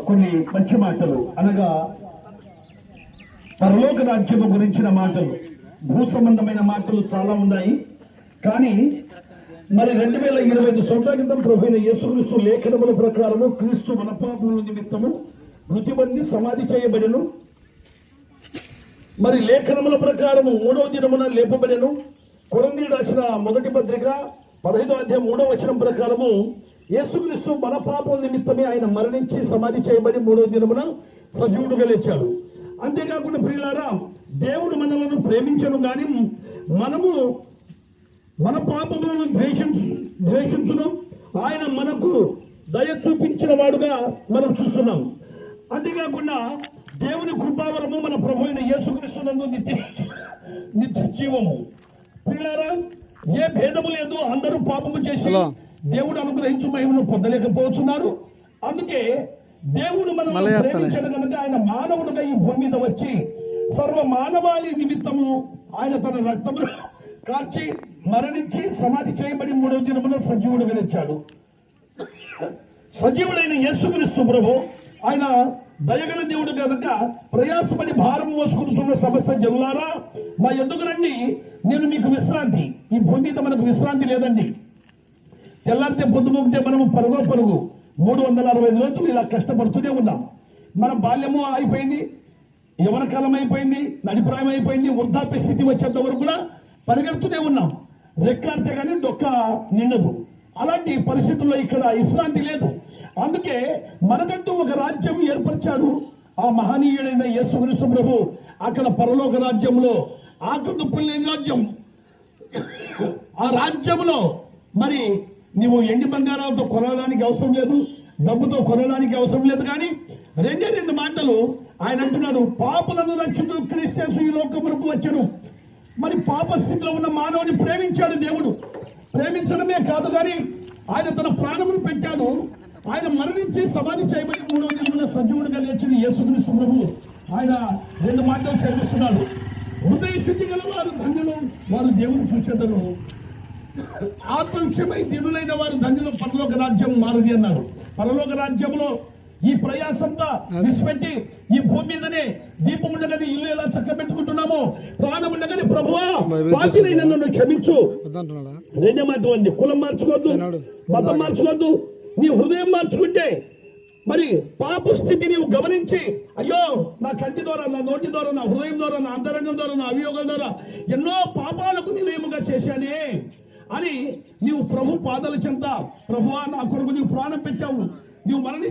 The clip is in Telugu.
కొన్ని మంచి మాటలు అనగా పరలోక రాజ్యము గురించిన మాటలు, భూ సంబంధమైన మాటలు చాలా ఉన్నాయి. కానీ మరి 2025 సంవత్సరాల క్రితం ప్రభువైన యేసుక్రీస్తు లేఖనముల ప్రకారము క్రీస్తు మన పాపముల నిమిత్తము మృతి పొంది సమాధి చేయబడెను. మరి లేఖనముల ప్రకారము 3వ దినమున లేపబడెను. కొరింథీయులకు రాసిన మొదటి పత్రిక 15వ అధ్యాయం 3వ వచనం ప్రకారము యేసుక్రీస్తు మన పాపముల నిమిత్తమే ఆయన మరణించి సమాధి చేయబడి 3వ దినమున సజీవుడుగా లేచాడు. అంతేకాకుండా ప్రియులారా, దేవుడు మనలను ప్రేమించను కానీ మనము మన పాపములను ద్వేషించును. ఆయన మనకు దయ చూపించిన వాడుగా మనం చూస్తున్నాం. అంతేకాకుండా దేవుని కృపావరము మన ప్రభు అయిన యేసుక్రీస్తునందు నిత్య జీవము. ప్రియులారా, ఏ భేదము లేదు, అందరూ పాపము చేసి దేవుడు అనుగ్రహించు మహిమను పొందలేకపోతున్నారు. అందుకే దేవుడు మనం ప్రేమించడు కనుక ఆయన మానవుడుగా ఈ భూమి మీద వచ్చి సర్వ మానవాళి నిమిత్తము ఆయన తన రక్తమును కార్చి మరణించి సమాధి చేయబడి 3వ దినమున సజీవుడుగా నిలిచాడు. సజీవుడైన యేసుక్రీస్తు ప్రభు ఆయన దయగల దేవుడు కనుక ప్రయాసపడి భారం మోసుకుంటున్న సమస్య జనులారా, మా ఎందుకు రండి, నేను మీకు విశ్రాంతి. ఈ భూమి మీద మనకు విశ్రాంతి లేదండి. తెల్లారితే పొద్దుమూగితే మనము పరుగు 365 రోజులు ఇలా కష్టపడుతూనే ఉన్నాం. మన బాల్యము అయిపోయింది, యవన కాలం అయిపోయింది, నడిప్రాయం అయిపోయింది, వృద్ధాప్య స్థితి వచ్చేంత వరకు కూడా పరిగెడుతూనే ఉన్నాం. రెక్కాడితే కానీ డొక్క నిండదు. అలాంటి పరిస్థితుల్లో ఇక్కడ విశ్రాంతి లేదు. అందుకే మనకంటూ ఒక రాజ్యం ఏర్పరిచాడు ఆ మహనీయుడైన యేసుక్రీస్తు ప్రభు. అక్కడ పరలోక రాజ్యంలో ఆకృతులేని రాజ్యం. ఆ రాజ్యంలో మరి నువ్వు ఎండి బంగారాలతో కొనడానికి అవసరం లేదు, డబ్బుతో కొనడానికి అవసరం లేదు. కానీ రెండు మాటలు ఆయన అంటున్నాడు, పాపులను రక్షించు క్రీస్తు ఈ లోకమునకు వచ్చెను. మరి పాప స్థితిలో ఉన్న మానవుని ప్రేమించాడు దేవుడు. ప్రేమించడమే కాదు కానీ ఆయన తన ప్రాణమును పెట్టాడు. ఆయన మరణించి సమాధి చేయబడి 3వ దినమున సజీవుడిగా లేచిన యేసుక్రీస్తు ప్రభు ఆయన 2 మాటలు చదివిస్తున్నాడు. హృదయ శుద్ధి గల వారు ధన్యులు, వారు దేవుని చూసేదరు. ఆత్మ విషయమై దీనులైన వారు ధన్యులు, పరలోక రాజ్యం మారది అన్నారు. పరలోక రాజ్యంలో ఈ ప్రయాసంతా విడిచిపెట్టి ఈ భూమి మీదనే దీపం ఉండగానే ఇల్లు ఎలా చక్క పెట్టుకుంటున్నామో, ప్రాణం ఉండగానే ప్రభువా పాపినైన నన్ను క్షమించు. 2వ మాట అండి, కులం మార్చుకోవద్దు, మతం మార్చుకోవద్దు, నీ హృదయం మార్చుకుంటే మరి పాప స్థితి నీవు గమనించి, అయ్యో నా కంటి ద్వారా, నా నోటి ద్వారా, నా హృదయం ద్వారా, నా అంతరంగం ద్వారా, నా అభియోగం ద్వారా ఎన్నో పాపాలకు నిలయముగా చేశానే అని నీవు ప్రభు పాదాల చెంత, ప్రభువా నా కొరకు నీవు ప్రాణం పెట్టావు, నీవు మరణి